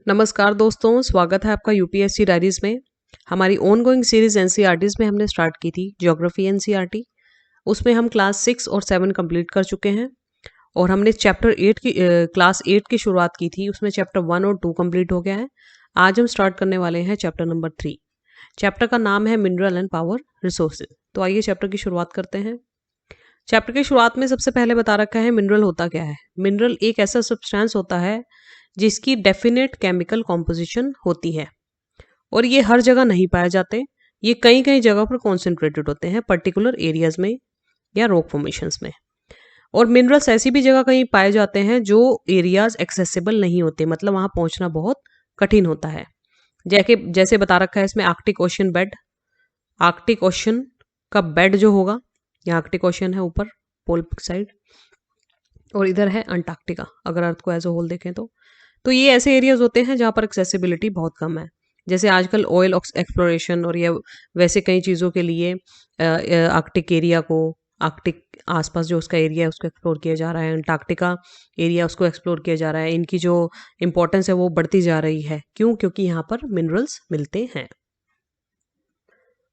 नमस्कार दोस्तों, स्वागत है आपका यूपीएससी डायरीज में। हमारी ऑन गोइंग सीरीज एनसीईआरटीज में हमने स्टार्ट की थी ज्योग्राफी एनसीईआरटी। उसमें हम क्लास 6 और 7 कंप्लीट कर चुके हैं और हमने चैप्टर 8 की क्लास 8 की शुरुआत की थी। उसमें चैप्टर 1 और 2 कंप्लीट हो गया है। आज हम स्टार्ट करने वाले हैं चैप्टर नंबर 3। चैप्टर का नाम है मिनरल एंड पावर रिसोर्सेज। तो आइए चैप्टर की शुरुआत करते हैं। चैप्टर की शुरुआत में सबसे पहले बता रखा है मिनरल होता क्या है। मिनरल एक ऐसा सब्सटेंस होता है जिसकी डेफिनेट केमिकल कॉम्पोजिशन होती है और ये हर जगह नहीं पाए जाते। ये कई कई जगह पर कॉन्सेंट्रेटेड होते हैं, पर्टिकुलर एरियाज में या रॉक फॉर्मेशंस में। और मिनरल्स ऐसी भी जगह कहीं पाए जाते हैं जो एरियाज एक्सेसिबल नहीं होते, मतलब वहां पहुंचना बहुत कठिन होता है। जैसे बता रखा है इसमें Arctic ocean bed. Arctic ocean का बेड जो होगा, यहाँ आर्कटिक ओशन है ऊपर पोल साइड और इधर है अंटार्कटिका, अगर अर्थ को एज अ होल देखें तो ये ऐसे एरियाज होते हैं जहाँ पर एक्सेसिबिलिटी बहुत कम है। जैसे आजकल ऑयल एक्सप्लोरेशन और या वैसे कई चीज़ों के लिए आर्कटिक एरिया को, आर्कटिक आसपास जो उसका एरिया है उसको एक्सप्लोर किया जा रहा है, अंटार्कटिका एरिया उसको एक्सप्लोर किया जा रहा है। इनकी जो इम्पोर्टेंस है वो बढ़ती जा रही है। क्यों? क्योंकि यहाँ पर मिनरल्स मिलते हैं।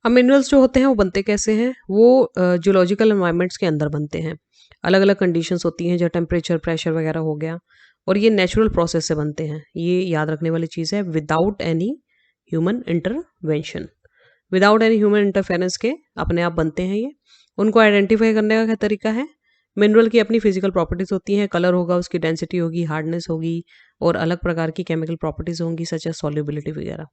अब मिनरल्स जो होते हैं वो बनते कैसे हैं? वो जियोलॉजिकल एनवायरनमेंट्स के अंदर बनते हैं। अलग अलग कंडीशंस होती हैं, जो टेम्परेचर, प्रेशर वगैरह हो गया, और ये नेचुरल प्रोसेस से बनते हैं। ये याद रखने वाली चीज़ है, without any human intervention, without any human interference के अपने आप बनते हैं ये। उनको आइडेंटिफाई करने का क्या तरीका है? मिनरल की अपनी फिजिकल प्रॉपर्टीज होती हैं, कलर होगा, उसकी डेंसिटी होगी, हार्डनेस होगी, और अलग प्रकार की केमिकल प्रॉपर्टीज होंगी सच एज सॉल्युबिलिटी वगैरह।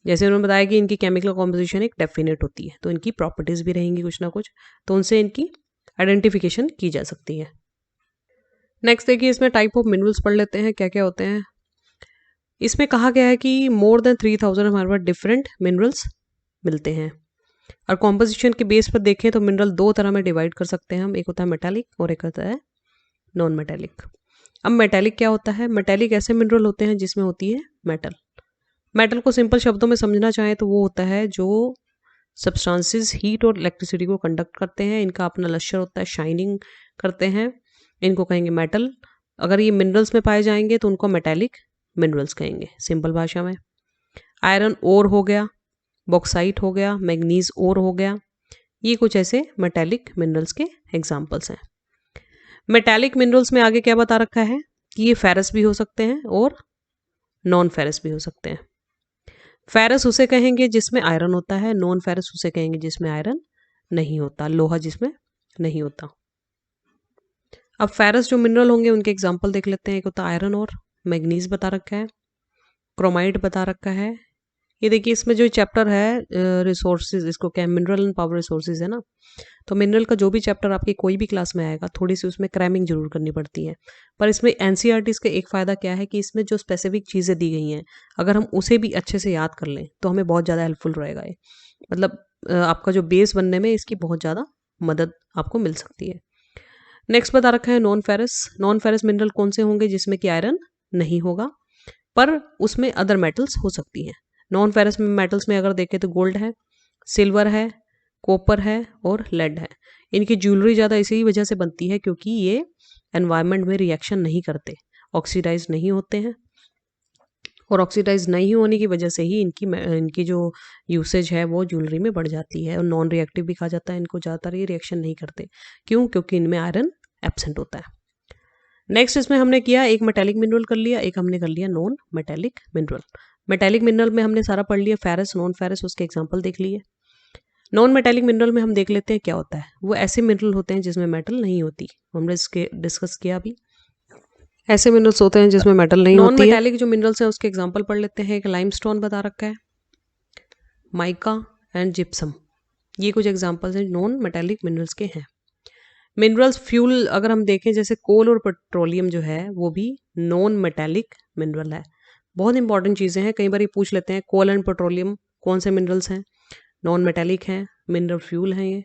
जैसे उन्होंने बताया कि इनकी केमिकल कॉम्पोजिशन एक डेफिनेट होती है, तो इनकी प्रॉपर्टीज भी रहेंगी कुछ ना कुछ, तो उनसे इनकी आइडेंटिफिकेशन की जा सकती है। नेक्स्ट देखिए, इसमें टाइप ऑफ मिनरल्स पढ़ लेते हैं क्या क्या होते हैं। इसमें कहा गया है कि मोर देन 3000 हमारे पास डिफरेंट मिनरल्स मिलते हैं। और कॉम्पोजिशन के बेस पर देखें तो मिनरल दो तरह में डिवाइड कर सकते हैं हम, एक होता है मेटालिक और एक होता है नॉन मेटालिक। अब मेटालिक क्या होता है? मेटालिक ऐसे मिनरल होते हैं जिसमें होती है मेटल। मेटल को सिंपल शब्दों में समझना चाहें तो वो होता है जो सब्सटेंसेस हीट और इलेक्ट्रिसिटी को कंडक्ट करते हैं। इनका अपना लश्यर होता है, शाइनिंग करते हैं, इनको कहेंगे मेटल। अगर ये मिनरल्स में पाए जाएंगे तो उनको मेटालिक मिनरल्स कहेंगे सिंपल भाषा में। आयरन ओर हो गया, बॉक्साइट हो गया, मैग्नीज ओर हो गया, ये कुछ ऐसे मेटालिक मिनरल्स के एग्जाम्पल्स हैं। मेटालिक मिनरल्स में आगे क्या बता रखा है कि ये फेरस भी हो सकते हैं और नॉन फेरस भी हो सकते हैं। फेरस उसे कहेंगे जिसमें आयरन होता है, नॉन फेरस उसे कहेंगे जिसमें आयरन नहीं होता, लोहा जिसमें नहीं होता। अब फेरस जो मिनरल होंगे उनके एग्जाम्पल देख लेते हैं। एक होता है आयरन और, मैग्नीज बता रखा है, क्रोमाइड बता रखा है। ये देखिए इसमें जो चैप्टर है रिसोर्सेज, इसको क्या मिनरल एंड पावर रिसोर्सेज है ना, तो मिनरल का जो भी चैप्टर आपकी कोई भी क्लास में आएगा थोड़ी सी उसमें क्रैमिंग जरूर करनी पड़ती है। पर इसमें एनसीईआरटी का एक फ़ायदा क्या है कि इसमें जो स्पेसिफिक चीज़ें दी गई हैं अगर हम उसे भी अच्छे से याद कर लें तो हमें बहुत ज़्यादा हेल्पफुल रहेगा ये। मतलब आपका जो बेस बनने में इसकी बहुत ज़्यादा मदद आपको मिल सकती है। नेक्स्ट बता रखा है non ferrous. Non ferrous mineral कौन से होंगे? जिसमें कि आयरन नहीं होगा पर उसमें अदर मेटल्स हो सकती हैं। नॉन फेरस में मेटल्स में अगर देखें तो गोल्ड है, सिल्वर है, कॉपर है और लेड है। इनकी ज्वेलरी ज़्यादा इसी वजह से बनती है क्योंकि ये एनवायरनमेंट में रिएक्शन नहीं करते, ऑक्सीडाइज नहीं होते हैं, और ऑक्सीडाइज नहीं होने की वजह से ही इनकी जो यूसेज है वो ज्वेलरी में बढ़ जाती है। और नॉन रिएक्टिव भी कहा जाता है इनको, ज़्यादातर ये रिएक्शन नहीं करते। क्यों? क्योंकि इनमें आयरन एब्सेंट होता है। नेक्स्ट इसमें हमने किया, एक मेटेलिक मिनरल कर लिया, एक हमने कर लिया non metallic mineral. Metallic mineral में हमने सारा पढ़ लिया, फेरस, नॉन फेरस, उसके एग्जाम्पल देख लिए। नॉन मेटेलिक मिनरल में हम देख लेते हैं क्या होता है। वो ऐसे मिनरल होते हैं जिसमें मेटल नहीं होती, हमने इसके डिस्कस किया अभी। ऐसे मिनरल्स होते हैं जिसमें मेटल नहीं होती है। नॉन मेटेलिक जो मिनरल्स हैं उसके एग्जांपल पढ़ लेते हैं। एक लाइमस्टोन बता रखा है, माइका एंड जिप्सम, ये कुछ एग्जांपल्स हैं नॉन मेटेलिक मिनरल्स के हैं। मिनरल्स फ्यूल अगर हम देखें, जैसे कोल और पेट्रोलियम जो है वो भी नॉन मेटेलिक मिनरल है। बहुत इंपॉर्टेंट चीज़ें हैं, कई बार ये पूछ लेते हैं कोल एंड पेट्रोलियम कौन से मिनरल्स हैं, नॉन मेटेलिक हैं, मिनरल फ्यूल हैं ये,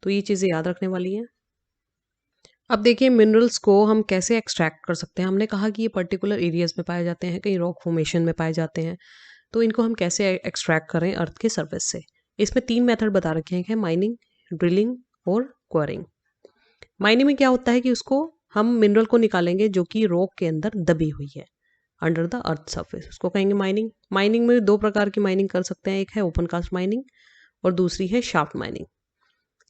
तो ये चीज़ें याद रखने वाली हैं। अब देखिए मिनरल्स को हम कैसे एक्सट्रैक्ट कर सकते हैं। हमने कहा कि ये पर्टिकुलर एरियाज में पाए जाते हैं, कहीं रॉक फॉर्मेशन में पाए जाते हैं, तो इनको हम कैसे एक्सट्रैक्ट करें अर्थ के सरफेस से। इसमें 3 मेथड बता रखे हैं, माइनिंग, ड्रिलिंग और क्वरिंग। माइनिंग में क्या होता है कि उसको हम मिनरल को निकालेंगे जो कि रॉक के अंदर दबी हुई है, अंडर द अर्थ सरफेस, उसको कहेंगे माइनिंग। माइनिंग में 2 प्रकार की माइनिंग कर सकते हैं, एक है ओपन कास्ट माइनिंग और दूसरी है शाफ्ट माइनिंग।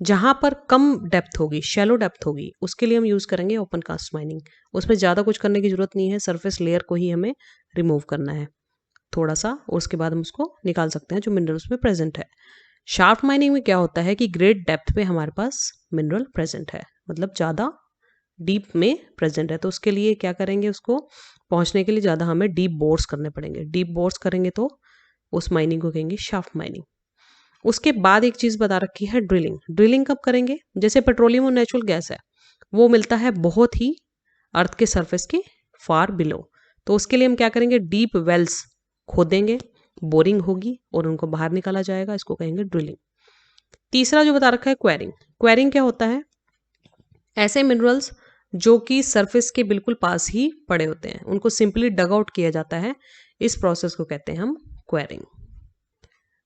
जहां पर कम डेप्थ होगी, शैलो डेप्थ होगी, उसके लिए हम यूज़ करेंगे ओपन कास्ट माइनिंग। उसमें ज़्यादा कुछ करने की ज़रूरत नहीं है, सरफेस लेयर को ही हमें रिमूव करना है थोड़ा सा, और उसके बाद हम उसको निकाल सकते हैं जो मिनरल उसमें प्रेजेंट है। शाफ्ट माइनिंग में क्या होता है कि ग्रेट डेप्थ पे हमारे पास मिनरल प्रेजेंट है, मतलब ज़्यादा डीप में प्रेजेंट है, तो उसके लिए क्या करेंगे, उसको पहुंचने के लिए ज़्यादा हमें डीप बोर्स करने पड़ेंगे। डीप बोर्स करेंगे तो उस माइनिंग को कहेंगे शाफ्ट माइनिंग। उसके बाद एक चीज़ बता रखी है ड्रिलिंग। ड्रिलिंग कब करेंगे, जैसे पेट्रोलियम और नेचुरल गैस है, वो मिलता है बहुत ही अर्थ के सरफेस के फार बिलो, तो उसके लिए हम क्या करेंगे, डीप वेल्स खोदेंगे, बोरिंग होगी और उनको बाहर निकाला जाएगा, इसको कहेंगे ड्रिलिंग। तीसरा जो बता रखा है क्वेरिंग। क्वेरिंग क्या होता है, ऐसे मिनरल्स जो कि सरफेस के बिल्कुल पास ही पड़े होते हैं, उनको सिंपली डग आउट किया जाता है, इस प्रोसेस को कहते हैं हम क्वेरिंग।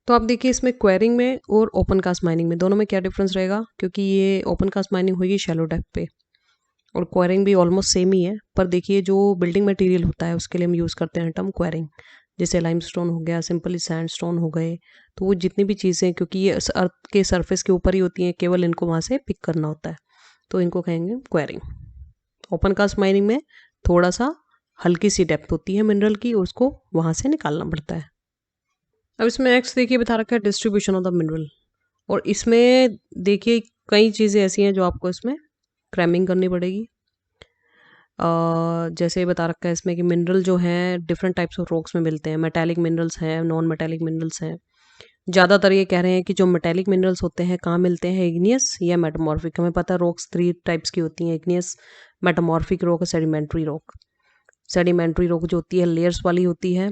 तो आप देखिए इसमें क्वेरिंग में और ओपन कास्ट माइनिंग में दोनों में क्या डिफरेंस रहेगा, क्योंकि ये ओपन कास्ट माइनिंग होगी शैलो डेप्थ पे और क्वेरिंग भी ऑलमोस्ट सेम ही है, पर देखिए जो बिल्डिंग मटेरियल होता है उसके लिए हम यूज़ करते हैं टर्म क्वेरिंग, जैसे लाइमस्टोन हो गया, सिंपली सैंडस्टोन हो गए, तो वो जितनी भी चीज़ें, क्योंकि ये अर्थ के सरफेस के ऊपर ही होती हैं, केवल इनको वहाँ से पिक करना होता है, तो इनको कहेंगे क्वेरिंग। ओपन कास्ट माइनिंग में थोड़ा सा हल्की सी डेप्थ होती है मिनरल की, उसको वहाँ से निकालना पड़ता है। अब इसमें नेक्स्ट देखिए बता रखा है डिस्ट्रीब्यूशन ऑफ द मिनरल, और इसमें देखिए कई चीज़ें ऐसी हैं जो आपको इसमें क्रैमिंग करनी पड़ेगी। जैसे बता रखा है इसमें कि मिनरल जो हैं डिफरेंट टाइप्स ऑफ रॉक्स में मिलते हैं, मेटालिक मिनरल्स हैं, नॉन मेटालिक मिनरल्स हैं। ज़्यादातर ये कह रहे हैं कि जो मेटालिक मिनरल्स होते हैं कहाँ मिलते हैं, इग्नियस या मेटामॉर्फिक। हमें पता है रॉक्स 3 टाइप्स की होती हैं, इग्नियस, मेटामॉर्फिक रॉक और सेडिमेंट्री रॉक। सेडिमेंट्री रॉक जो होती है लेयर्स वाली होती है,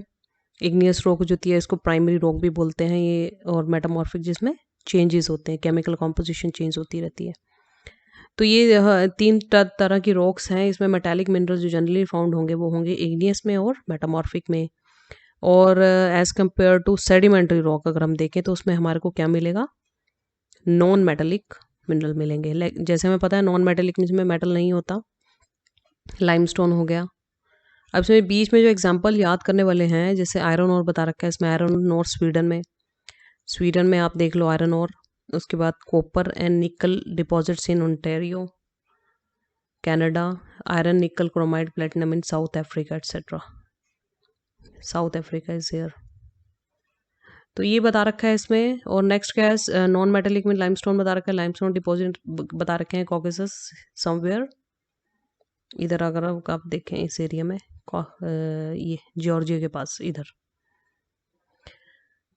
इग्नियस रॉक जो होती है इसको प्राइमरी रॉक भी बोलते हैं ये, और मेटामॉर्फिक जिसमें चेंजेस होते हैं, केमिकल कॉम्पोजिशन चेंज होती रहती है। तो ये 3 तरह की रॉक्स हैं। इसमें मेटालिक मिनरल्स जो जनरली फाउंड होंगे वो होंगे इग्नियस में और मेटामॉर्फिक में। और as compare to sedimentary rock अगर हम देखें तो उसमें हमारे को क्या मिलेगा, नॉन मेटालिक मिनरल मिलेंगे। जैसे हमें पता है नॉन मेटालिक में मेटल नहीं होता, लाइमस्टोन हो गया। अब इसमें बीच में जो एग्जांपल याद करने वाले हैं, जैसे आयरन और बता रखा है इसमें, आयरन और स्वीडन में आप देख लो आयरन और। उसके बाद copper and nickel deposits in Ontario Canada, iron nickel chromite platinum in South Africa etcetera. South Africa is here, तो ये बता रखा है इसमें। और नेक्स्ट क्या है, नॉन मेटेलिक में लाइमस्टोन बता रखा है, लाइमस्टोन डिपॉजिट बता रखे हैं कॉकेसस समवेयर, इधर अगर आप देखें इस एरिया में, ये जॉर्जिया के पास इधर,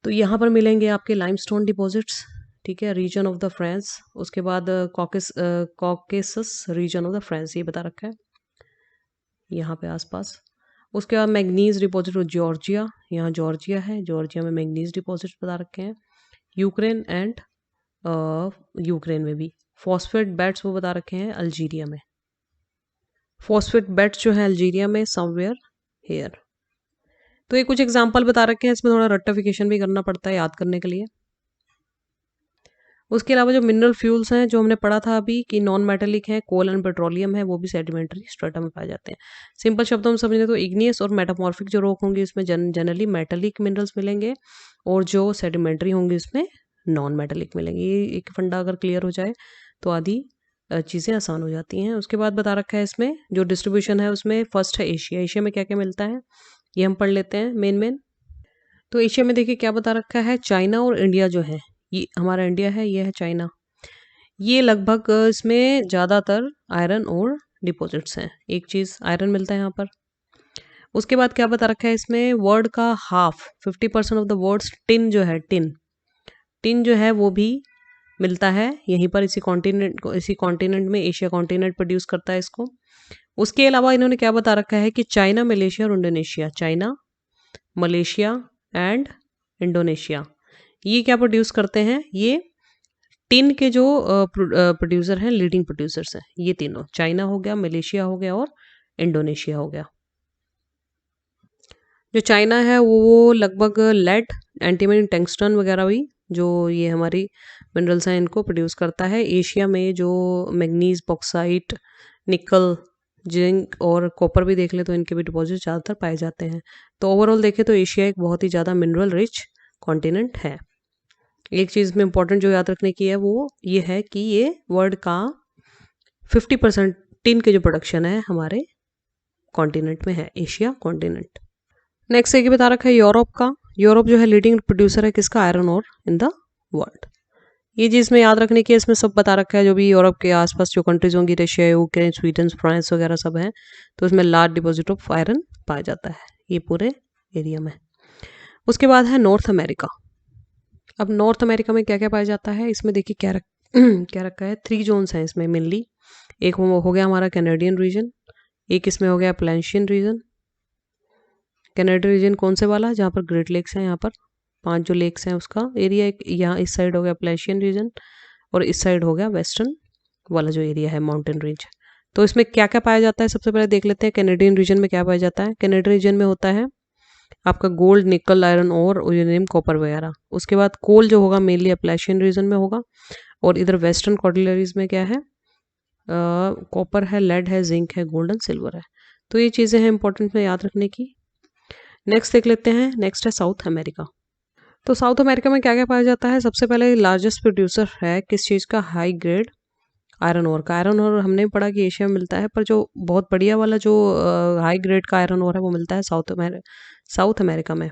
तो यहाँ पर मिलेंगे आपके लाइमस्टोन डिपॉजिट्स, ठीक है, रीजन ऑफ द फ्रांस। उसके बाद Caucasus region of the France, ये बता रखा है यहाँ पे आसपास। उसके बाद मैग्नीज डिपॉजिट जॉर्जिया, यहाँ जॉर्जिया है, जॉर्जिया में मैग्नीज डिपॉजिट बता रखे हैं। यूक्रेन एंड यूक्रेन में भी फॉस्फेट बेड्स वो बता रखे हैं अल्जीरिया में। फॉस्फेट बेड्स जो है अल्जीरिया में समवेयर हेयर। तो ये कुछ एग्जांपल बता रखे हैं, इसमें थोड़ा रेक्टिफिकेशन भी करना पड़ता है याद करने के लिए। उसके अलावा जो मिनरल फ्यूल्स हैं जो हमने पढ़ा था अभी कि नॉन मेटेलिक हैं, कोल एंड पेट्रोलियम है, वो भी सेडिमेंट्री स्ट्रेटा में पाए जाते हैं। सिंपल शब्दों में समझने तो इग्नियस और मेटामॉर्फिक जो रॉक होंगे इसमें जनरली मेटेलिक मिनरल्स मिलेंगे, और जो सेडिमेंट्री होंगे इसमें नॉन मेटेलिक मिलेंगे। ये एक फंडा अगर क्लियर हो जाए तो आधी चीज़ें आसान हो जाती हैं। उसके बाद बता रखा है इसमें जो डिस्ट्रीब्यूशन है उसमें फर्स्ट है एशिया। एशिया में क्या क्या मिलता है ये हम पढ़ लेते हैं मेन। तो एशिया में देखिए क्या बता रखा है, चाइना और इंडिया जो है, ये हमारा इंडिया है, ये है चाइना। ये लगभग इसमें ज़्यादातर आयरन और डिपॉजिट्स हैं। एक चीज़ आयरन मिलता है यहाँ पर। उसके बाद क्या बता रखा है इसमें, वर्ल्ड का half 50% of the world's tin जो है, टिन जो है वो भी मिलता है यहीं पर, इसी कॉन्टिनेंट में, एशिया कॉन्टिनेंट प्रोड्यूस करता है इसको। उसके अलावा इन्होंने क्या बता रखा है कि चाइना, मलेशिया और Indonesia, China, Malaysia and Indonesia, ये क्या प्रोड्यूस करते हैं, ये टिन के जो प्रोड्यूसर हैं, लीडिंग प्रोड्यूसर्स हैं ये तीनों, चाइना हो गया, मलेशिया हो गया और इंडोनेशिया हो गया। जो चाइना है वो लगभग लेड, एंटीमनी, टंगस्टन वगैरह भी जो ये हमारी मिनरल्स हैं इनको प्रोड्यूस करता है। एशिया में जो मैग्नीज, बॉक्साइट, निकल, जिंक और कॉपर भी देख ले तो इनके भी डिपॉजिट ज़्यादातर पाए जाते हैं। तो ओवरऑल देखें तो एशिया एक बहुत ही ज़्यादा मिनरल रिच कॉन्टिनेंट है। एक चीज़ में इंपॉर्टेंट जो याद रखने की है वो ये है कि ये वर्ल्ड का 50% टिन के जो प्रोडक्शन है हमारे कॉन्टिनेंट में है, एशिया कॉन्टिनेंट। नेक्स्ट एक बता रखा है यूरोप का। यूरोप जो है लीडिंग प्रोड्यूसर है किसका, iron ore in the world. ये चीज़ में याद रखने की है, इसमें सब बता रखा है जो भी यूरोप के आसपास जो कंट्रीज होंगी, रशिया, यूक्रेन, स्वीडन, फ्रांस वगैरह सब हैं, तो इसमें लार्ज डिपॉजिट ऑफ आयरन पाया जाता है ये पूरे एरिया में। उसके बाद है नॉर्थ अमेरिका। अब नॉर्थ अमेरिका में क्या क्या पाया जाता है, इसमें देखिए क्या रखा है, 3 जोन्स हैं इसमें मेनली। एक हो गया हमारा कैनेडियन रीजन, एक इसमें हो गया अपलैंशियन रीजन। कैनेडियन रीजन कौन से वाला, जहाँ पर ग्रेट लेक्स हैं, यहाँ पर 5 जो लेक्स हैं उसका एरिया। एक यहाँ इस साइड हो गया अपलैंशियन रीजन और इस साइड हो गया वेस्टर्न वाला जो एरिया है माउंटेन रेंज। तो इसमें क्या क्या पाया जाता है, सबसे पहले देख लेते हैं कैनेडियन रीजन में क्या पाया जाता है। कैनेडियन रीजन में होता है आपका गोल्ड, निकल, आयरन और यूरेनियम, कॉपर वगैरह। उसके बाद कोल जो होगा मेनली अपलैशियन रीजन में होगा। और इधर वेस्टर्न कॉर्डिलरीज में क्या है, कॉपर है, लेड है, जिंक है, गोल्ड एंड सिल्वर है। तो ये चीज़ें हैं इंपॉर्टेंट में याद रखने की। नेक्स्ट देख लेते हैं, नेक्स्ट है साउथ अमेरिका। तो साउथ अमेरिका में क्या क्या पाया जाता है, सबसे पहले लार्जेस्ट प्रोड्यूसर है किस चीज़ का, हाई ग्रेड आयरन ओर का। आयरन ओर हमने पढ़ा कि एशिया में मिलता है, पर जो बहुत बढ़िया वाला जो हाई ग्रेड का आयरन ओर है वो मिलता है साउथ अमेरिका में।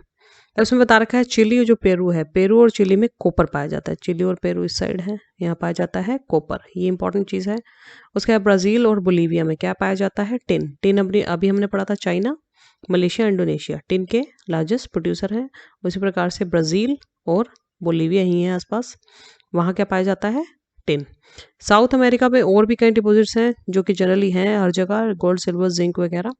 उसमें बता रखा है चिली जो पेरू है, पेरू और चिली में कॉपर पाया जाता है। चिली और पेरू इस साइड है, यहाँ पाया जाता है कॉपर, ये इंपॉर्टेंट चीज़ है। उसके बाद ब्राज़ील और बोलीविया में क्या पाया जाता है, टिन। टिन अभी हमने पढ़ा था चाइना, मलेशिया, इंडोनेशिया टिन के लार्जेस्ट प्रोड्यूसर है। उसी प्रकार से ब्राज़ील और बोलीविया ही है आसपास, वहाँ क्या पाया जाता है, टिन। साउथ अमेरिका में और भी कई डिपॉजिट्स हैं जो कि जनरली हैं हर जगह, गोल्ड, सिल्वर, जिंक वगैरह।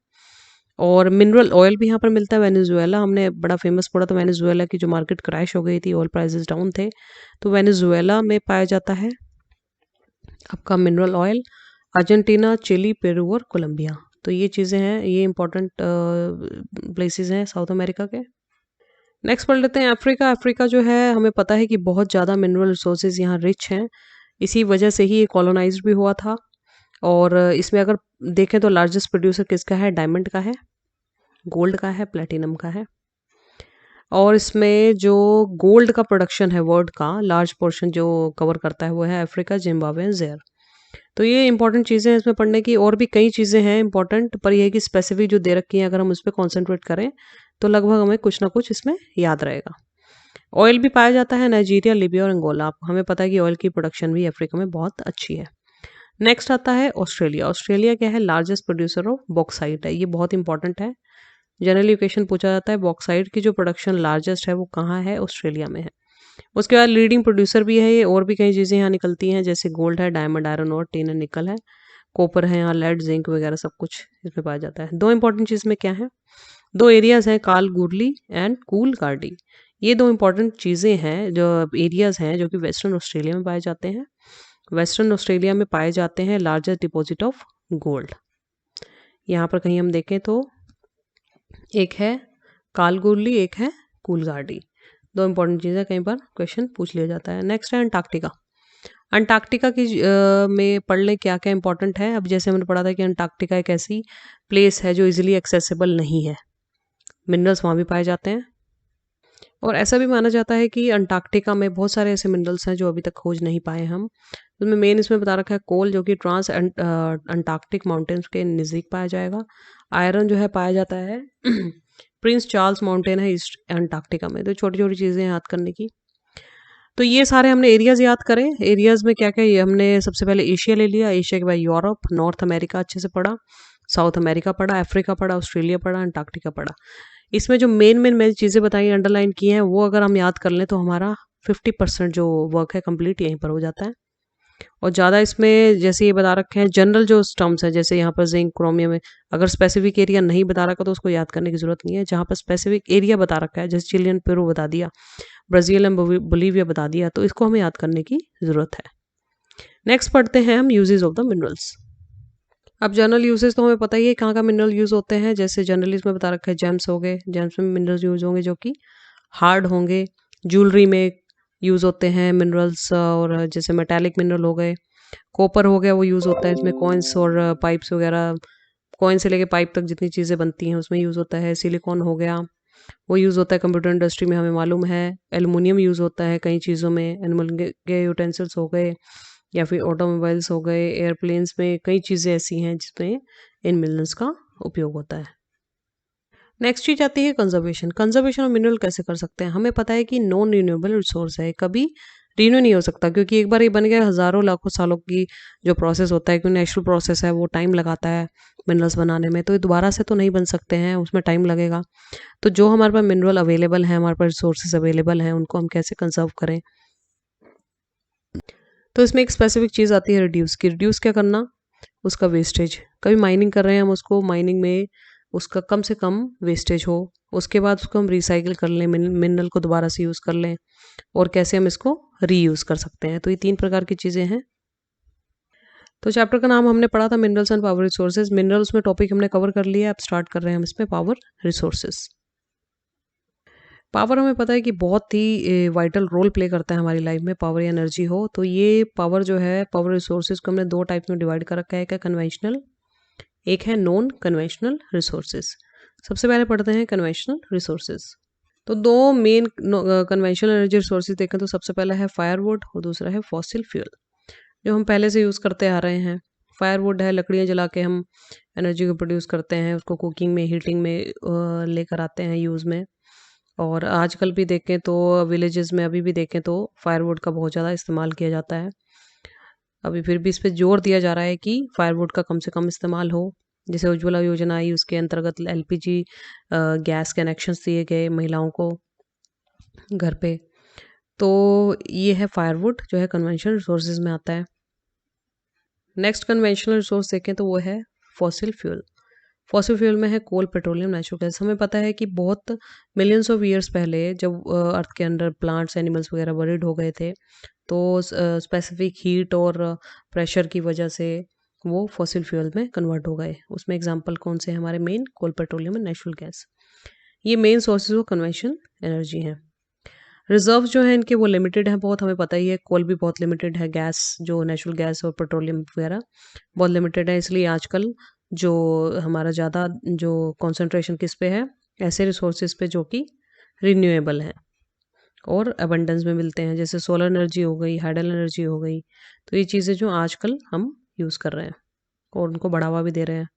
और मिनरल ऑयल भी यहाँ पर मिलता है। वेनेजुएला हमने बड़ा फेमस पढ़ा था, वेनेजुएला की जो मार्केट क्रैश हो गई थी, ऑयल प्राइसेस डाउन थे, तो वेनेजुएला में पाया जाता है आपका mineral oil. Argentina, Chile, Peru और कोलंबिया। तो ये चीज़ें हैं, ये इंपॉर्टेंट प्लेसेस हैं साउथ अमेरिका के। नेक्स्ट पढ़ लेते हैं अफ्रीका। अफ्रीका जो है हमें पता है कि बहुत ज़्यादा मिनरल रिसोर्सेज यहाँ रिच हैं, इसी वजह से ही ये कॉलोनाइज्ड भी हुआ था। और इसमें अगर देखें तो लार्जेस्ट प्रोड्यूसर किसका है, डायमंड का है, गोल्ड का है, प्लेटिनम का है। और इसमें जो गोल्ड का प्रोडक्शन है वर्ल्ड का लार्ज पोर्शन जो कवर करता है वो है अफ्रीका, जिम्बाब्वे एंड ज़ेयर। तो ये इंपॉर्टेंट चीज़ें हैं इसमें पढ़ने की। और भी कई चीज़ें हैं इंपॉर्टेंट, पर यह है कि स्पेसिफिक जो दे रखी हैं अगर हम उस पर कॉन्सेंट्रेट करें तो लगभग हमें कुछ ना कुछ इसमें याद रहेगा। ऑयल भी पाया जाता है नाइजीरिया, लीबिया और अंगोला। हमें पता है कि ऑयल की प्रोडक्शन भी अफ्रीका में बहुत अच्छी है। नेक्स्ट आता है ऑस्ट्रेलिया। ऑस्ट्रेलिया क्या है, लार्जेस्ट प्रोड्यूसर ऑफ बॉक्साइट है, ये बहुत इंपॉर्टेंट है। जनरली क्वेश्चन पूछा जाता है बॉक्साइट की जो प्रोडक्शन लार्जेस्ट है वो कहाँ है, ऑस्ट्रेलिया में है। उसके बाद लीडिंग प्रोड्यूसर भी है ये, और भी कई चीज़ें यहाँ निकलती हैं, जैसे गोल्ड है, डायमंड, आयरन और टिन एंड निकल है, कॉपर है यहाँ, लेड, जिंक वगैरह सब कुछ इसमें पाया जाता है। 2 इंपॉर्टेंट चीज़ में क्या है, 2 एरियाज हैं, कालगुरली एंड कूलगार्डी। ये 2 इंपॉर्टेंट चीज़ें हैं जो एरियाज हैं जो कि वेस्टर्न ऑस्ट्रेलिया में पाए जाते हैं। वेस्टर्न ऑस्ट्रेलिया में पाए जाते हैं लार्जेस्ट डिपॉजिट ऑफ गोल्ड। यहाँ पर कहीं हम देखें तो एक है कालगुरली, एक है कूलगार्डी। 2 इंपॉर्टेंट चीज़ें, कई बार क्वेश्चन पूछ लिया जाता है। नेक्स्ट है अंटार्कटिका। अंटार्कटिका की में पढ़ लें क्या क्या इंपॉर्टेंट है। अब जैसे हमने पढ़ा था कि अंटार्कटिका एक ऐसी प्लेस है जो इजीली एक्सेसिबल नहीं है, मिनरल्स वहाँ भी पाए जाते हैं। और ऐसा भी माना जाता है कि अंटार्कटिका में बहुत सारे ऐसे मिनरल्स हैं जो अभी तक खोज नहीं पाए हम। उसमें मेन इसमें बता रखा है कोल जो कि ट्रांस अंटार्कटिक माउंटेन्स के नज़दीक पाया जाएगा। आयरन जो है पाया जाता है प्रिंस चार्ल्स माउंटेन है ईस्ट अंटार्कटिका में। तो छोटी छोटी चीज़ें याद करने की। तो ये सारे हमने एरियाज याद करें। एरियाज में क्या क्या, ये हमने सबसे पहले एशिया ले लिया, एशिया के बाद यूरोप, नॉर्थ अमेरिका अच्छे से पढ़ा, साउथ अमेरिका पढ़ा, अफ्रीका पढ़ा, ऑस्ट्रेलिया पढ़ा, अंटार्कटिका पढ़ा। इसमें जो मेन चीज़ें बताई, अंडरलाइन की हैं, वो अगर हम याद कर लें तो हमारा 50% जो वर्क है कंप्लीट यहीं पर हो जाता है। और ज़्यादा इसमें जैसे ये बता रखे हैं जनरल जो टर्म्स है, जैसे यहाँ पर जिंक, क्रोमियम में अगर स्पेसिफिक एरिया नहीं बता रखा तो उसको याद करने की जरूरत नहीं है। जहाँ पर स्पेसिफिक एरिया बता रखा है, जैसे चिली एंड पेरू बता दिया, ब्राज़ील एंड बोलीविया बता दिया, तो इसको हमें याद करने की ज़रूरत है। नेक्स्ट पढ़ते हैं हम यूजेस ऑफ द मिनरल्स। अब जनरल यूजेस तो हमें पता ही है कहाँ का मिनरल यूज़ होते हैं। जैसे जनरली इसमें बता रखा है जेम्स हो गए, जेम्स में मिनरल्स यूज़ होंगे जो कि हार्ड होंगे। ज्वेलरी में यूज़ होते हैं मिनरल्स, और जैसे मेटालिक मिनरल हो गए, कॉपर हो गया वो यूज़ होता है इसमें, कॉइन्स और पाइप्स वगैरह कॉइन से लेके पाइप तक जितनी चीज़ें बनती हैं उसमें यूज़ होता है। सिलिकॉन हो गया, वो यूज़ होता है कंप्यूटर इंडस्ट्री में, हमें मालूम है। एल्युमिनियम यूज़ होता है कई चीज़ों में, एनिमल के यूटेंसिल्स हो गए या फिर ऑटोमोबाइल्स हो गए, एयरप्लेन्स में कई चीज़ें ऐसी हैं जिसमें इन मिनरल्स का उपयोग होता है। नेक्स्ट चीज आती है कंजर्वेशन। कंजर्वेशन ऑफ मिनरल कैसे कर सकते हैं? हमें पता है कि नॉन रिन्यूएबल रिसोर्स है, कभी रिन्यू नहीं हो सकता, क्योंकि एक बार ये बन गया हजारों लाखों सालों की जो प्रोसेस होता है, क्योंकि नेचुरल प्रोसेस है, वो टाइम लगाता है मिनरल्स बनाने में, तो ये दोबारा से तो नहीं बन सकते हैं, उसमें टाइम लगेगा। तो जो हमारे पास मिनरल अवेलेबल है, हमारे पास रिसोर्सेज अवेलेबल हैं, उनको हम कैसे कंजर्व करें? तो इसमें एक स्पेसिफिक चीज़ आती है रिड्यूस की। रिड्यूस क्या करना? उसका वेस्टेज। कभी माइनिंग कर रहे हैं हम, उसको माइनिंग में उसका कम से कम वेस्टेज हो, उसके बाद उसको हम रिसाइकिल कर लें, मिनरल को दोबारा से यूज़ कर लें, और कैसे हम इसको रीयूज़ कर सकते हैं। तो ये 3 प्रकार की चीज़ें हैं। तो चैप्टर का नाम हमने पढ़ा था minerals and power resources. Minerals में टॉपिक हमने कवर कर लिया, अब स्टार्ट कर रहे हैं हम इसमें पावर रिसोर्सेज। पावर हमें पता है कि बहुत ही वाइटल रोल प्ले करता है हमारी लाइफ में, पावर या एनर्जी हो। तो ये पावर जो है, पावर रिसोर्सेज को हमने 2 टाइप्स में डिवाइड कर रखा है, एक है कन्वेंशनल, एक है नॉन कन्वेंशनल रिसोर्सेज। सबसे पहले पढ़ते हैं कन्वेंशनल रिसोर्सेज। तो 2 मेन कन्वेंशनल एनर्जी रिसोर्सेज देखें तो सबसे पहला है फायरवुड और दूसरा है फॉसिल फ्यूल, जो हम पहले से यूज़ करते आ रहे हैं। फायरवुड है, लकड़ियाँ जला के हम एनर्जी को प्रोड्यूस करते हैं, उसको कुकिंग में, हीटिंग में लेकर आते हैं यूज़ में। और आजकल भी देखें तो विलेजेस में अभी भी देखें तो फायरवुड का बहुत ज़्यादा इस्तेमाल किया जाता है। अभी फिर भी इस पे जोर दिया जा रहा है कि फायरवुड का कम से कम इस्तेमाल हो। जैसे उज्ज्वला योजना आई, उसके अंतर्गत एलपीजी गैस कनेक्शंस दिए गए महिलाओं को घर पे। तो ये है फायरवुड, जो है कन्वेंशनल रिसोर्सेज में आता है। नेक्स्ट कन्वेंशनल रिसोर्स देखें तो वो है फॉसिल फ्यूल। फॉसिल फ्यूल में है कोल, पेट्रोलियम, नेचुरल गैस। हमें पता है कि बहुत मिलियंस ऑफ ईयर्स पहले जब अर्थ के अंदर प्लांट्स, एनिमल्स वगैरह बरीड हो गए थे, तो स्पेसिफिक हीट और प्रेशर की वजह से वो फॉसिल फ्यूल में कन्वर्ट हो गए। उसमें एग्जांपल कौन से हैं हमारे? मेन कोल, पेट्रोलियम और नेचुरल गैस। ये main sources of conventional energy हैं। रिजर्व जो है इनके वो लिमिटेड है बहुत, हमें पता ही है। कोल भी बहुत लिमिटेड है, गैस जो नेचुरल गैस और पेट्रोलियम वगैरह बहुत लिमिटेड है। इसलिए आजकल जो हमारा ज़्यादा जो कंसंट्रेशन किस पे है? ऐसे रिसोर्सेज पे जो कि रिन्यूएबल हैं और अबंडेंस में मिलते हैं, जैसे सोलर एनर्जी हो गई, हाइडल एनर्जी हो गई। तो ये चीज़ें जो आजकल हम यूज़ कर रहे हैं और उनको बढ़ावा भी दे रहे हैं।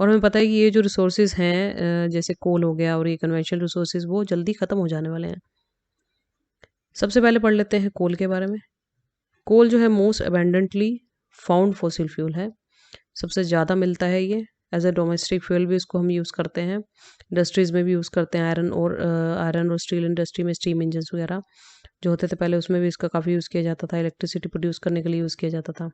और हमें पता है कि ये जो रिसोर्सेज हैं, जैसे कोल हो गया और ये कन्वेंशनल रिसोर्सेज, वो जल्दी ख़त्म हो जाने वाले हैं। सबसे पहले पढ़ लेते हैं कोल के बारे में। कोल जो है most abundantly found fossil fuel है, सबसे ज़्यादा मिलता है ये। एज ए डोमेस्टिक फ्यूल भी इसको हम यूज़ करते हैं, इंडस्ट्रीज़ में भी यूज़ करते हैं। आयरन और स्टील इंडस्ट्री में स्टीम इंजन्स वगैरह जो होते थे पहले, उसमें भी इसका काफ़ी यूज़ किया जाता था। इलेक्ट्रिसिटी प्रोड्यूस करने के लिए यूज़ किया जाता था।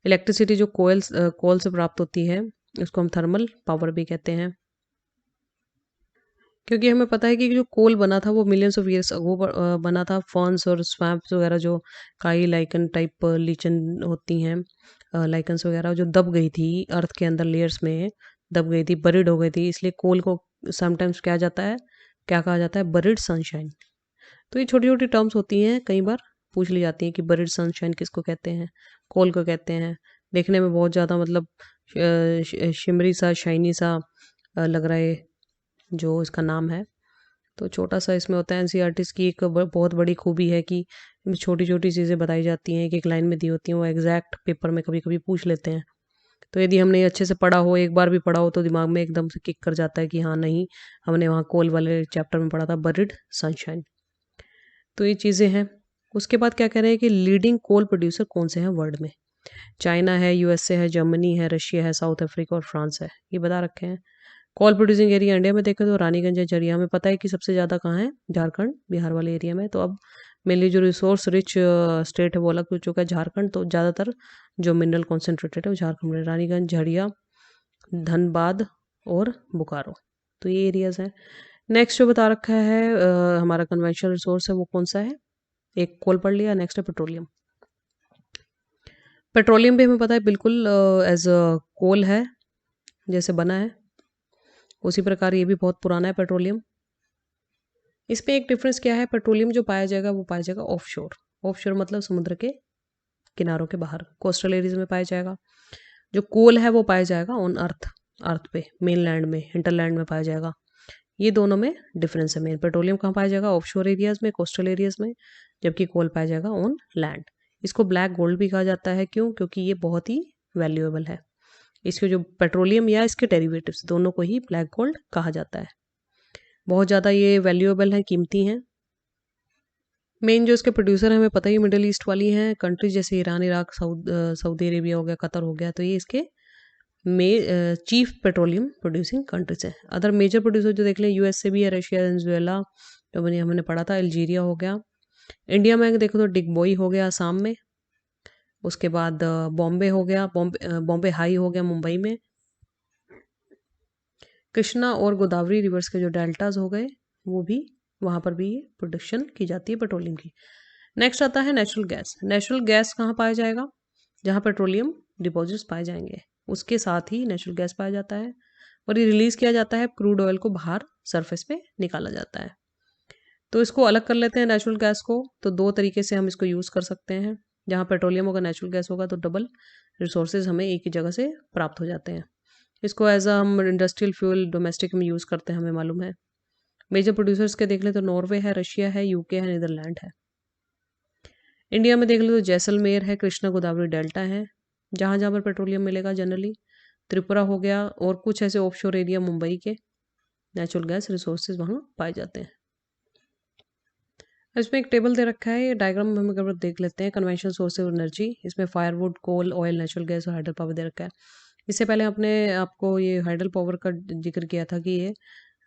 इलेक्ट्रिसिटी जो कोल से प्राप्त होती है, उसको हम थर्मल पावर भी कहते हैं। क्योंकि हमें पता है कि जो कोल बना था वो मिलियंस ऑफ ईयर्स अगो बना था। फर्न्स और स्वैम्प्स वगैरह, जो काई लाइकन टाइप लीचन होती हैं, लाइकन्स वगैरह, जो दब गई थी अर्थ के अंदर, लेयर्स में दब गई थी, बरिड हो गई थी। इसलिए कोल को समटाइम्स क्या कहा जाता है? Buried sunshine. तो ये छोटी छोटी टर्म्स होती हैं, कई बार पूछ ली जाती हैं कि बरिड सनशाइन किसको कहते हैं? कोल को कहते हैं। देखने में बहुत ज़्यादा मतलब शिमरी सा, शाइनी सा लग रहा है जो इसका नाम है। तो छोटा-सा इसमें होता है। एनसीईआरटीज़ की एक बहुत बड़ी खूबी है कि इसमें छोटी-छोटी चीज़ें बताई जाती हैं, एक-एक लाइन में दी होती हैं, वो एग्ज़ैक्ट पेपर में कभी-कभी पूछ लेते हैं। तो यदि हमने अच्छे से पढ़ा हो, एक बार भी पढ़ा हो, तो दिमाग में एकदम से किक कर जाता है कि हाँ, नहीं, हमने वहाँ कोल वाले चैप्टर में पढ़ा था बरिड सनशाइन। तो ये चीज़ें हैं। उसके बाद क्या कह रहे हैं कि लीडिंग कोल प्रोड्यूसर कौन से हैं वर्ल्ड में? चाइना है, यूएसए है, जर्मनी है, रशिया है, साउथ अफ्रीका और फ्रांस है। ये बता रखे हैं। कोल प्रोड्यूसिंग एरिया इंडिया में देखें तो रानीगंज या झरिया। हमें पता है कि सबसे ज़्यादा कहाँ है? झारखंड, बिहार वाले एरिया में। तो अब मेनली जो रिसोर्स रिच स्टेट है वो अलग हो चुका है, झारखंड। तो ज़्यादातर जो मिनरल कॉन्सेंट्रेटेड है वो झारखंड में, रानीगंज, झरिया, धनबाद और बोकारो। तो ये एरियाज़ हैं। नेक्स्ट जो बता रखा है हमारा कन्वेंशनल रिसोर्स है, वो कौन सा है? एक कोल पढ़ लिया, नेक्स्ट है पेट्रोलियम। पेट्रोलियम भी हमें पता है बिल्कुल एज कोल है, जैसे बना है उसी प्रकार ये भी बहुत पुराना है पेट्रोलियम। इसमें एक डिफरेंस क्या है? पेट्रोलियम जो पाया जाएगा वो पाया जाएगा ऑफशोर। ऑफशोर मतलब समुद्र के किनारों के बाहर, कोस्टल एरियाज में पाया जाएगा। जो कोल है वो पाया जाएगा ऑन अर्थ, अर्थ पे मेन लैंड में, हिंटरलैंड में पाया जाएगा। ये दोनों में डिफरेंस है मेन। पेट्रोलियम कहाँ पाया जाएगा? ऑफशोर एरियाज में, कोस्टल एरियाज में, जबकि कोल पाया जाएगा ऑन लैंड। इसको ब्लैक गोल्ड भी कहा जाता है। क्यों? क्योंकि ये बहुत ही वैल्यूएबल है। इसके जो पेट्रोलियम या इसके डेरिवेटिव्स दोनों को ही ब्लैक गोल्ड कहा जाता है। बहुत ज़्यादा ये वैल्यूएबल है, कीमती हैं। मेन जो इसके प्रोड्यूसर हैं हमें पता ही, मिडिल ईस्ट वाली हैं कंट्रीज जैसे ईरान, इराक, सऊदी अरेबिया हो गया, कतर हो गया। तो ये इसके चीफ पेट्रोलियम प्रोड्यूसिंग कंट्रीज हैं। अदर मेजर प्रोड्यूसर जो देख लें, यूएस से भी है, रशिया, वेनेजुएला, जो हमने पढ़ा था, अल्जीरिया हो गया। इंडिया में देखो तो डिगबोई हो गया आसाम में, उसके बाद बॉम्बे हो गया, बॉम्बे हाई हो गया मुंबई में। कृष्णा और गोदावरी रिवर्स के जो डेल्टाज हो गए वो भी, वहाँ पर भी प्रोडक्शन की जाती है पेट्रोलियम की। नेक्स्ट आता है नेचुरल गैस। नेचुरल गैस कहाँ पाया जाएगा? जहाँ पेट्रोलियम डिपॉजिट्स पाए जाएंगे उसके साथ ही नेचुरल गैस पाया जाता है, और ये रिलीज किया जाता है, क्रूड ऑयल को बाहर सरफेस पे निकाला जाता है। तो इसको अलग कर लेते हैं नेचुरल गैस को। तो दो तरीके से हम इसको यूज़ कर सकते हैं। जहाँ पेट्रोलियम होगा, नेचुरल गैस होगा, तो डबल रिसोर्सेज हमें एक ही जगह से प्राप्त हो जाते हैं। इसको एज अ हम इंडस्ट्रियल फ्यूल डोमेस्टिक में यूज़ करते हैं, हमें मालूम है। मेजर प्रोड्यूसर्स के देख लें तो नॉर्वे है, रशिया है, यूके है, नीदरलैंड है। इंडिया में देख लें तो जैसलमेर है, कृष्णा गोदावरी डेल्टा है, जहाँ जहाँ पर पेट्रोलियम मिलेगा जनरली। त्रिपुरा हो गया, और कुछ ऐसे ऑफशोर एरिया मुंबई के नेचुरल गैस रिसोर्सेज वहाँ पाए जाते हैं। इसमें एक टेबल दे रखा है, ये डायग्राम हम अगर देख लेते हैं। कन्वेंशनल सोर्स ऑफ एनर्जी, इसमें फायरवुड, कोल, ऑयल, नेचुरल गैस और हाइडल पावर दे रखा है। इससे पहले आपने आपको ये हाइडल पावर का जिक्र किया था कि ये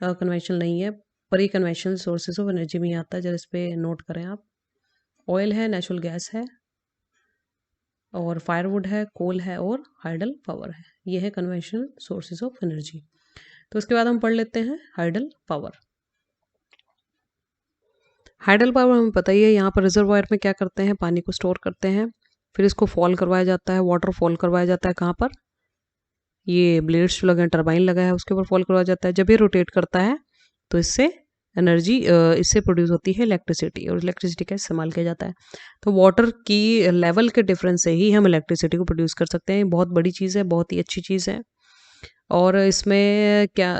कन्वेंशनल नहीं है, पर ये कन्वेंशनल सोर्सेज ऑफ एनर्जी में ही आता है। जरा इस पर नोट करें आप। ऑयल है, नेचुरल गैस है, और फायरवुड है, कोल है, और हाइडल पावर है। ये है कन्वेंशनल सोर्सेज ऑफ एनर्जी। तो उसके बाद हम पढ़ लेते हैं हाइडल पावर। हाइडल पावर हमें पता ही है, यहाँ पर रिजर्वायर में क्या करते हैं, पानी को स्टोर करते हैं, फिर इसको फॉल करवाया जाता है, वाटर फॉल करवाया जाता है। कहाँ पर? ये ब्लेड्स जो लगे हैं, टरबाइन लगा है, उसके ऊपर फॉल करवाया जाता है। जब ये रोटेट करता है तो इससे एनर्जी, इससे प्रोड्यूस होती है इलेक्ट्रिसिटी, और इलेक्ट्रिसिटी का इस्तेमाल किया जाता है। तो वाटर की लेवल के डिफरेंस से ही हम इलेक्ट्रिसिटी को प्रोड्यूस कर सकते हैं। बहुत बड़ी चीज़ है, बहुत ही अच्छी चीज़ है। और इसमें क्या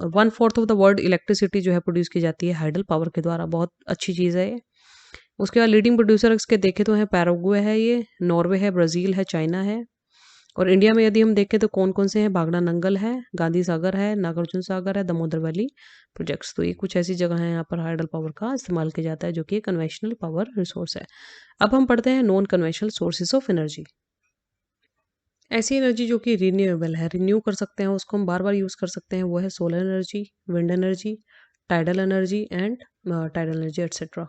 1/4 ऑफ द वर्ल्ड इलेक्ट्रिसिटी जो है प्रोड्यूस की जाती है हाइडल पावर के द्वारा। बहुत अच्छी चीज़ है ये। उसके बाद लीडिंग प्रोड्यूसर इसके देखें तो है, पैराग्वे है, ये नॉर्वे है, ब्राज़ील है, चाइना है। और इंडिया में यदि हम देखें तो कौन कौन से हैं, बागड़ा नंगल है, गांधी सागर है, नागार्जुन सागर है, दामोदर वैली प्रोजेक्ट्स। तो ये कुछ ऐसी जगह हैं यहाँ पर हाइडल पावर का इस्तेमाल किया जाता है, जो कि कन्वेंशनल पावर रिसोर्स है। अब हम पढ़ते हैं non conventional sources of energy. ऐसी एनर्जी जो कि रिन्यूएबल है, रिन्यू कर सकते हैं, उसको हम बार बार यूज़ कर सकते हैं, वो है solar energy, wind energy, tidal energy and tidal energy etcetera.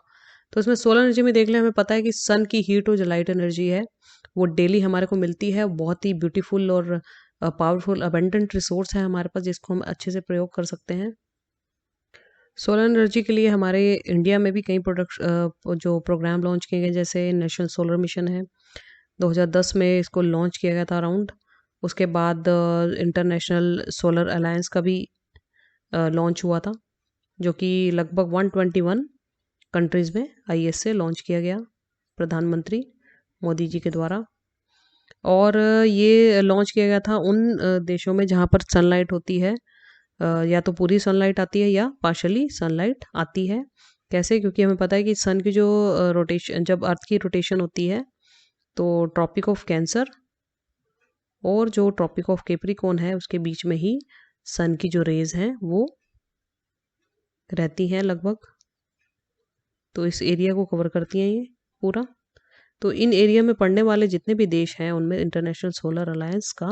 तो इसमें सोलर एनर्जी में देख लें, हमें पता है कि सन की हीट और जो लाइट एनर्जी है वो डेली हमारे को मिलती है। बहुत ही ब्यूटीफुल और पावरफुल अबेंडेंट रिसोर्स है हमारे पास, जिसको हम अच्छे से प्रयोग कर सकते हैं। सोलर एनर्जी के लिए हमारे इंडिया में भी कई प्रोडक्ट जो प्रोग्राम लॉन्च किए गए, जैसे नेशनल सोलर मिशन है, 2010 में इसको लॉन्च किया गया था अराउंड। उसके बाद इंटरनेशनल सोलर अलायंस का भी लॉन्च हुआ था, जो कि लगभग 121 कंट्रीज़ में आईएस से लॉन्च किया गया, प्रधानमंत्री मोदी जी के द्वारा। और ये लॉन्च किया गया था उन देशों में जहाँ पर सनलाइट होती है, या तो पूरी सनलाइट आती है या पार्शली सनलाइट आती है। कैसे? क्योंकि हमें पता है कि सन की जो रोटेशन, जब अर्थ की रोटेशन होती है तो ट्रॉपिक ऑफ कैंसर और जो ट्रॉपिक ऑफ कैप्रिकॉर्न है उसके बीच में ही सन की जो रेज हैं वो रहती हैं लगभग। तो इस एरिया को कवर करती हैं ये पूरा। तो इन एरिया में पड़ने वाले जितने भी देश हैं उनमें इंटरनेशनल सोलर अलायंस का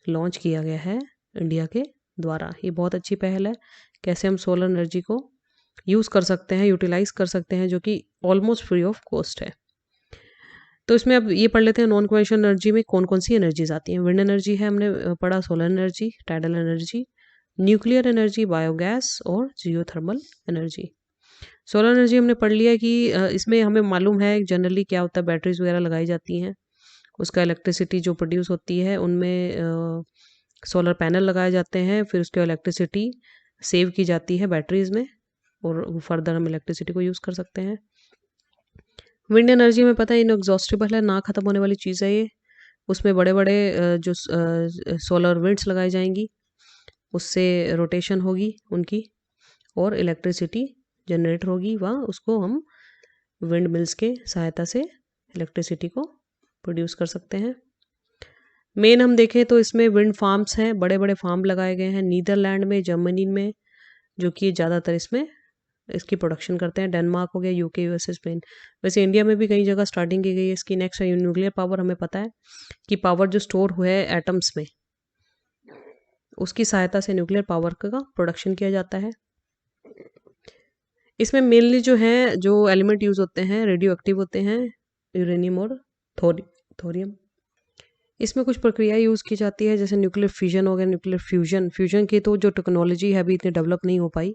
लॉन्च किया गया है इंडिया के द्वारा। ये बहुत अच्छी पहल है, कैसे हम सोलर एनर्जी को यूज़ कर सकते हैं, यूटिलाइज कर सकते हैं, जो कि ऑलमोस्ट फ्री ऑफ कॉस्ट है। तो इसमें अब ये पढ़ लेते हैं नॉन कन्वेंशनल एनर्जी में कौन कौन सी एनर्जीज आती हैं। विंड एनर्जी है, हमने पढ़ा, solar energy, tidal energy, nuclear energy, biogas और जियोथर्मल एनर्जी। सोलर एनर्जी हमने पढ़ लिया कि इसमें हमें मालूम है जनरली क्या होता है, बैटरीज वगैरह लगाई जाती हैं, उसका इलेक्ट्रिसिटी जो प्रोड्यूस होती है उनमें सोलर पैनल लगाए जाते हैं, फिर उसकी इलेक्ट्रिसिटी सेव की जाती है बैटरीज में, और फर्दर हम इलेक्ट्रिसिटी को यूज़ कर सकते हैं। विंड एनर्जी में पता है इनएग्जॉस्टिबल है, ना ख़त्म होने वाली चीज़ है ये। उसमें बड़े बड़े जो सोलर विंड्स लगाई जाएंगी, उससे रोटेशन होगी उनकी और इलेक्ट्रिसिटी जनरेट होगी, वह उसको हम विंड मिल्स के सहायता से इलेक्ट्रिसिटी को प्रोड्यूस कर सकते हैं। मेन हम देखें तो इसमें विंड फार्म्स हैं, बड़े बड़े फार्म लगाए गए हैं नीदरलैंड में, जर्मनी में, जो कि ज़्यादातर इसमें इसकी प्रोडक्शन करते हैं। डेनमार्क हो गया, यूके, यूएसए, स्पेन। वैसे इंडिया में भी कई जगह स्टार्टिंग की गई है इसकी। नेक्स्ट है न्यूक्लियर पावर। हमें पता है कि पावर जो स्टोर हुआ है एटम्स में, उसकी सहायता से न्यूक्लियर पावर का प्रोडक्शन किया जाता है। इसमें मेनली जो है जो एलिमेंट यूज होते हैं रेडियो एक्टिव होते हैं, यूरेनियम और थोरियम। इसमें कुछ प्रक्रिया यूज़ की जाती है, जैसे न्यूक्लियर फिजन हो गया, न्यूक्लियर फ्यूजन। फ्यूजन की तो जो टेक्नोलॉजी है अभी इतनी डेवलप नहीं हो पाई,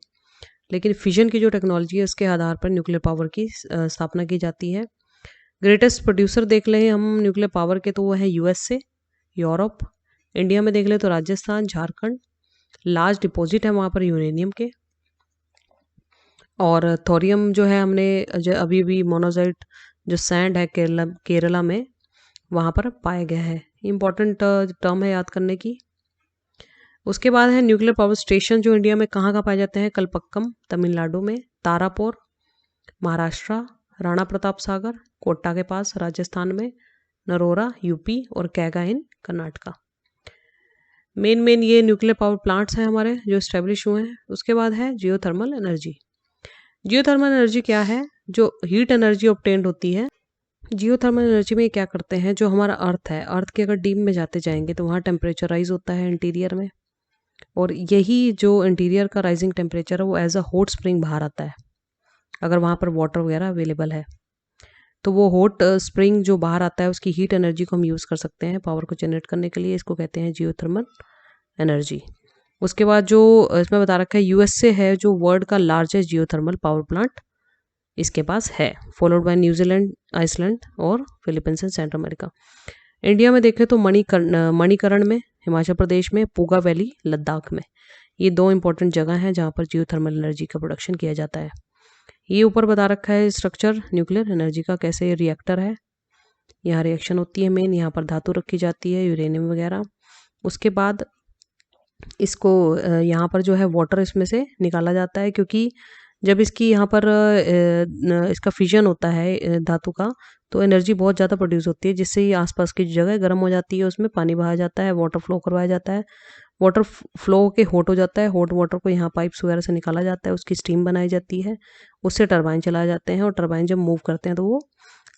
लेकिन फिजन की जो टेक्नोलॉजी है उसके आधार पर न्यूक्लियर पावर की स्थापना की जाती है। ग्रेटेस्ट प्रोड्यूसर देख लें हम न्यूक्लियर पावर के, तो वो है यूएसए, यूरोप। इंडिया में देख लें तो राजस्थान, झारखंड। लार्ज डिपॉजिट है वहाँ पर यूरेनियम के। और थोरियम जो है हमने अभी भी मोनोजाइट जो सैंड है केरला में, वहाँ पर पाया गया है। इम्पॉर्टेंट टर्म है याद करने की। उसके बाद है न्यूक्लियर पावर स्टेशन, जो इंडिया में कहाँ पाए जाते हैं। कलपक्कम तमिलनाडु में, तारापुर महाराष्ट्र, राणा प्रताप सागर कोटा के पास राजस्थान में, नरोरा यूपी और कैगा इन कर्नाटका। मेन ये न्यूक्लियर पावर प्लांट्स हैं हमारे जो स्टेब्लिश हुए हैं। उसके बाद है जियोथर्मल एनर्जी। जियोथर्मल एनर्जी क्या है? जो हीट एनर्जी ऑब्टेन्ड होती है। जियोथर्मल एनर्जी में क्या करते हैं, जो हमारा अर्थ है, अर्थ के अगर डीप में जाते जाएंगे तो वहाँ टेम्परेचर राइज होता है इंटीरियर में, और यही जो इंटीरियर का राइजिंग टेम्परेचर है वो एज अ हॉट स्प्रिंग बाहर आता है अगर वहाँ पर वाटर वगैरह अवेलेबल है। तो वो हॉट स्प्रिंग जो बाहर आता है उसकी हीट एनर्जी को हम यूज़ कर सकते हैं पावर को जनरेट करने के लिए। इसको कहते हैं जियोथर्मल एनर्जी। उसके बाद जो इसमें बता रखा है यूएसए है जो वर्ल्ड का लार्जेस्ट जियोथर्मल पावर प्लांट इसके पास है, फॉलोड बाय न्यूजीलैंड, आइसलैंड और Philippines and central America. India में देखें तो मणिकरण में, हिमाचल प्रदेश में, पूगा वैली लद्दाख में, ये 2 इंपॉर्टेंट जगह हैं जहाँ पर जियोथर्मल एनर्जी का प्रोडक्शन किया जाता है। ये ऊपर बता रखा है स्ट्रक्चर न्यूक्लियर एनर्जी का, कैसे रिएक्टर है, यहाँ रिएक्शन होती है मेन, यहाँ पर धातु रखी जाती है यूरेनियम वगैरह। उसके बाद इसको यहाँ पर जो है वाटर इसमें से निकाला जाता है, क्योंकि जब इसकी यहाँ पर इसका फिजन होता है धातु का, तो एनर्जी बहुत ज़्यादा प्रोड्यूस होती है, जिससे ये आसपास की जगह गर्म हो जाती है, उसमें पानी बहाया जाता है, वाटर फ्लो करवाया जाता है। वाटर फ्लो के हॉट हो जाता है, हॉट वाटर को यहाँ पाइप्स वगैरह से निकाला जाता है, उसकी स्टीम बनाई जाती है, उससे टरबाइन चलाए जाते हैं, और टरबाइन जब मूव करते हैं तो वो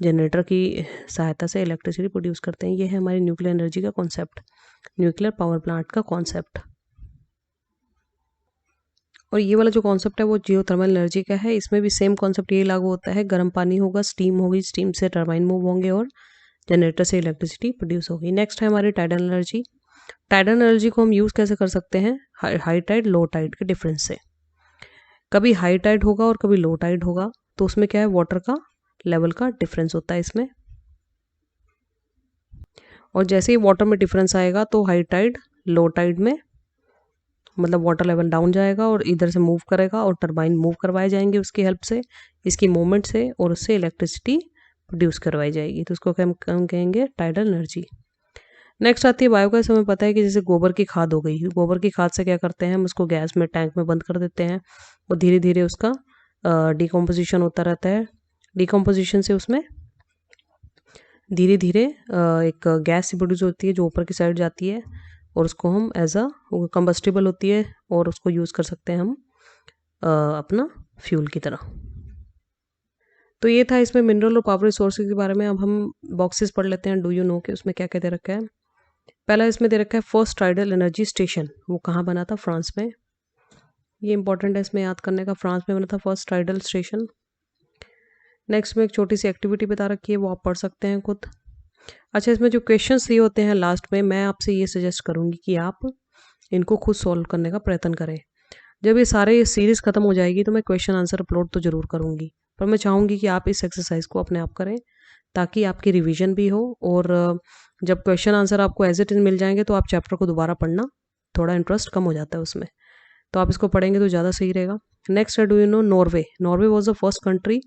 जनरेटर की सहायता से इलेक्ट्रिसिटी प्रोड्यूस करते हैं। ये है हमारी न्यूक्लियर एनर्जी का कॉन्सेप्ट, न्यूक्लियर पावर प्लांट का कॉन्सेप्ट। और ये वाला जो कॉन्सेप्ट है वो जियोथर्मल एनर्जी का है। इसमें भी सेम कॉन्सेप्ट ये लागू होता है, गर्म पानी होगा, स्टीम होगी, स्टीम से टरबाइन मूव होंगे और जनरेटर से इलेक्ट्रिसिटी प्रोड्यूस होगी। नेक्स्ट है हमारी टाइडल एनर्जी। टाइडल एनर्जी को हम यूज़ कैसे कर सकते हैं, हाई टाइड लो टाइड के डिफरेंस से। कभी हाई टाइड होगा और कभी लो टाइड होगा, तो उसमें क्या है, वाटर का लेवल का डिफरेंस होता है इसमें, और जैसे ही वाटर में डिफरेंस आएगा तो हाई टाइड लो टाइड में मतलब वाटर लेवल डाउन जाएगा और इधर से मूव करेगा और टरबाइन मूव करवाए जाएंगे उसकी हेल्प से, इसकी मूवमेंट से, और उससे इलेक्ट्रिसिटी प्रोड्यूस करवाई जाएगी। तो उसको हम कहेंगे टाइडल एनर्जी। नेक्स्ट आती है बायोगैस। हमें पता है कि जैसे गोबर की खाद हो गई, गोबर की खाद से क्या करते हैं हम उसको गैस में टैंक में बंद कर देते हैं, और धीरे धीरे उसका डिकम्पोजिशन होता रहता है। डिकम्पोजिशन से उसमें धीरे धीरे एक गैस प्रोड्यूस होती है जो ऊपर की साइड जाती है, और उसको हम एज अ कंबस्टिबल होती है और उसको यूज़ कर सकते हैं हम अपना फ्यूल की तरह। तो ये था इसमें मिनरल और पावर रिसोर्सेज के बारे में। अब हम बॉक्सेस पढ़ लेते हैं, डू यू नो कि उसमें क्या क्या दे रखा है। पहला इसमें दे रखा है फर्स्ट टाइडल एनर्जी स्टेशन, वो कहाँ बना था, फ्रांस में। ये इंपॉर्टेंट है इसमें याद करने का, फ्रांस में बना था फर्स्ट टाइडल स्टेशन। नेक्स्ट में एक छोटी सी एक्टिविटी बता रखी है, वो आप पढ़ सकते हैं खुद। अच्छा, इसमें जो क्वेश्चंस दिए होते हैं लास्ट में, मैं आपसे ये सजेस्ट करूँगी कि आप इनको खुद सॉल्व करने का प्रयत्न करें। जब ये सारे सीरीज़ ख़त्म हो जाएगी तो मैं क्वेश्चन आंसर अपलोड तो ज़रूर करूँगी, पर मैं चाहूँगी कि आप इस एक्सरसाइज को अपने आप करें, ताकि आपकी रिवीजन भी हो, और जब क्वेश्चन आंसर आपको एज इट इज़ मिल जाएंगे तो आप चैप्टर को दोबारा पढ़ना थोड़ा इंटरेस्ट कम हो जाता है उसमें, तो आप इसको पढ़ेंगे तो ज़्यादा सही रहेगा। नेक्स्ट है, do you know Norway. Norway was the first country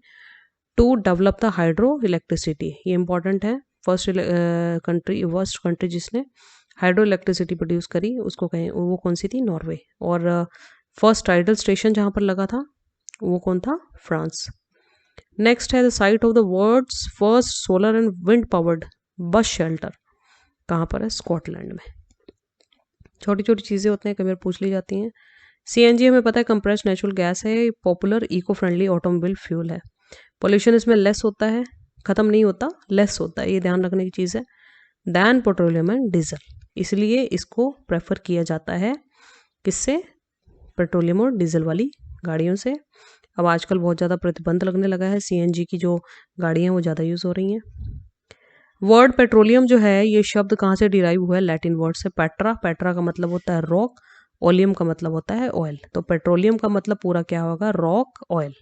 to develop the hydro electricity. ये इंपॉर्टेंट है। फर्स्ट कंट्री जिसने हाइड्रो इलेक्ट्रिसिटी प्रोड्यूस करी उसको कहें, वो कौन सी थी? नॉर्वे। और फर्स्ट टाइडल स्टेशन जहाँ पर लगा था वो कौन था? फ्रांस। नेक्स्ट है the site of the world's first solar and wind powered bus shelter, कहाँ पर है? स्कॉटलैंड में। छोटी छोटी चीज़ें होती हैं, कभी पूछ ली जाती हैं। सीएनजी हमें पता है कंप्रेस्ड नेचुरल गैस है, popular eco friendly automobile fuel है। पोल्यूशन इसमें लेस होता है, ख़त्म नहीं होता, लेस होता है, ये ध्यान रखने की चीज़ है, दैन पेट्रोलियम एंड डीजल, इसलिए इसको प्रेफर किया जाता है किससे? पेट्रोलियम और डीजल वाली गाड़ियों से। अब आजकल बहुत ज़्यादा प्रतिबंध लगने लगा है, सीएनजी की जो गाड़ियाँ वो ज़्यादा यूज़ हो रही हैं। वर्ड पेट्रोलियम जो है ये शब्द कहाँ से डिराइव हुआ है? लैटिन वर्ड से पेट्रा। पेट्रा का मतलब होता है रॉक, ओलियम का मतलब होता है ऑयल, तो पेट्रोलियम का मतलब पूरा क्या होगा? Rock oil.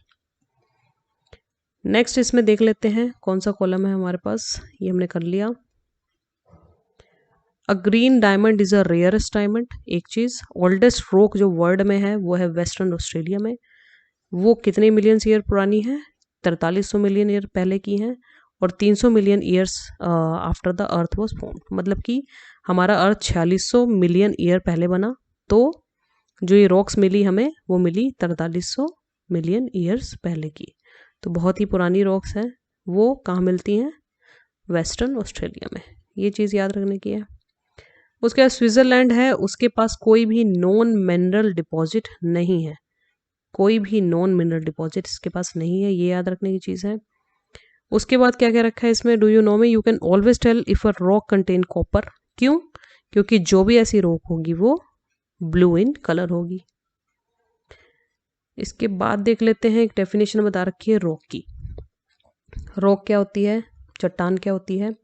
नेक्स्ट इसमें देख लेते हैं कौन सा कॉलम है हमारे पास, ये हमने कर लिया। A green diamond is a rarest diamond, एक चीज। ओल्डेस्ट रॉक जो वर्ल्ड में है वो है वेस्टर्न ऑस्ट्रेलिया में, वो कितने मिलियन ईयर पुरानी है? 4300 मिलियन ईयर पहले की है, और 300 million years after the earth was form, मतलब कि हमारा अर्थ 4600 मिलियन ईयर पहले बना, तो जो ये रॉक्स मिली हमें वो मिली 4300 मिलियन ईयर्स पहले की, तो बहुत ही पुरानी रॉक्स हैं। वो कहाँ मिलती हैं? वेस्टर्न ऑस्ट्रेलिया में, ये चीज़ याद रखने की है। उसके बाद स्विट्ज़रलैंड है, उसके पास कोई भी नॉन मिनरल डिपॉजिट नहीं है, कोई भी नॉन मिनरल डिपॉजिट इसके पास नहीं है, ये याद रखने की चीज़ है। उसके बाद क्या क्या रखा है इसमें? डू यू नो में you can always tell if a rock contain copper, क्यों? क्योंकि जो भी ऐसी रॉक होगी वो ब्लू इन कलर होगी। इसके बाद देख लेते हैं, एक डेफिनेशन बता रखी है रॉक की। रॉक क्या होती है? चट्टान क्या होती है?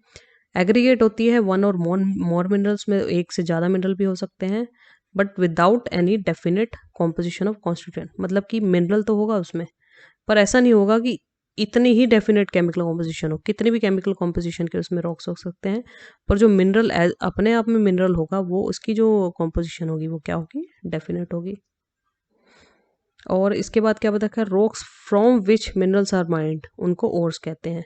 एग्रीगेट होती है वन और मोर मिनरल्स में, एक से ज़्यादा मिनरल भी हो सकते हैं, but without any definite composition of constituent, मतलब कि मिनरल तो होगा उसमें पर ऐसा नहीं होगा कि इतनी ही डेफिनेट केमिकल कॉम्पोजिशन हो, कितने भी केमिकल कॉम्पोजिशन के उसमें रॉक्स हो सकते हैं, पर जो मिनरल अपने आप में मिनरल होगा वो उसकी जो कॉम्पोजिशन होगी वो क्या होगी? डेफिनेट होगी। और इसके बाद क्या बता रखा है? Rocks from which minerals are mined, उनको ओर्स कहते हैं।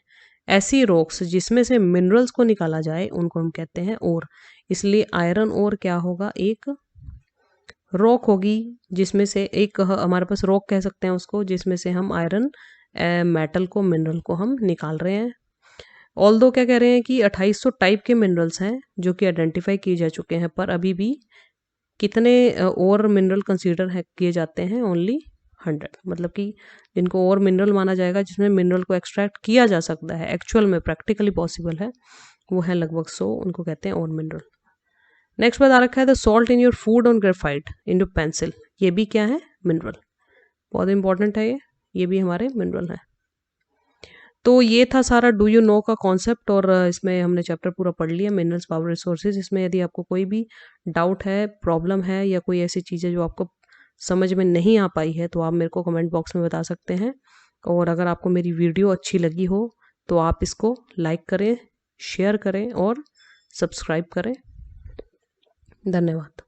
ऐसी रॉक्स जिसमें से मिनरल्स को निकाला जाए उनको हम कहते हैं ओर, इसलिए आयरन ओर क्या होगा? एक रॉक होगी जिसमें से एक हमारे पास रॉक कह सकते हैं उसको, जिसमें से हम आयरन मेटल को, मिनरल को हम निकाल रहे हैं। ऑल्दो क्या कह रहे हैं कि 2800 टाइप के मिनरल्स हैं जो कि आइडेंटिफाई किए जा चुके हैं, पर अभी भी कितने और मिनरल कंसीडर किए जाते हैं? ओनली 100, मतलब कि जिनको और मिनरल माना जाएगा, जिसमें मिनरल को एक्सट्रैक्ट किया जा सकता है, एक्चुअल में प्रैक्टिकली पॉसिबल है, वो है लगभग 100, उनको कहते हैं और मिनरल। नेक्स्ट बता रखा है the salt in your food on graphite in your pencil, ये भी क्या है? मिनरल, बहुत इंपॉर्टेंट है ये भी हमारे मिनरल है। तो ये था सारा डू यू नो का कॉन्सेप्ट, और इसमें हमने चैप्टर पूरा पढ़ लिया, मिनरल्स पावर रिसोर्सेज। इसमें यदि आपको कोई भी डाउट है, प्रॉब्लम है, या कोई ऐसी चीज़ है जो आपको समझ में नहीं आ पाई है, तो आप मेरे को कमेंट बॉक्स में बता सकते हैं। और अगर आपको मेरी वीडियो अच्छी लगी हो तो आप इसको लाइक करें, शेयर करें और सब्सक्राइब करें। धन्यवाद।